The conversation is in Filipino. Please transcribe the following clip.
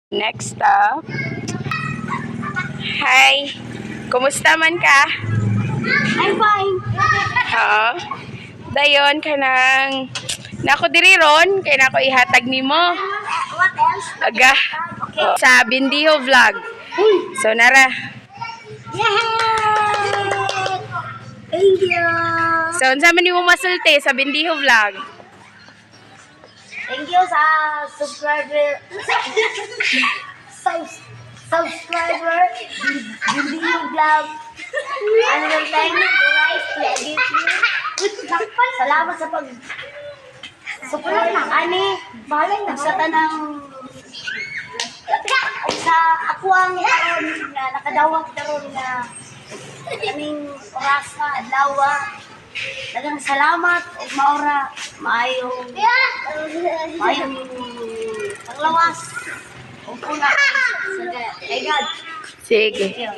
Next up. Hi. Kumusta man ka? I'm fine. Oo. Dayon ka nang nako diri ron kay nako ihatag nimo. What else? Aga. Okay. Sa Bindiho vlog. So nara. Yay! Thank you. So unsa man nimo masulti sa Bindiho vlog? Thank you sa subscriber. Subscriber. Hindi yung vlog. Ano yung thank you guys to edit you. Salamat sa pag support na. Ani, bahala na sa tanang sa ako ang karon nga nakadawat karon nga kaming oras na adlaw. Daghang salamat ug maura maayong panglawas ug una. Sige, ay God. Sige. Thank you.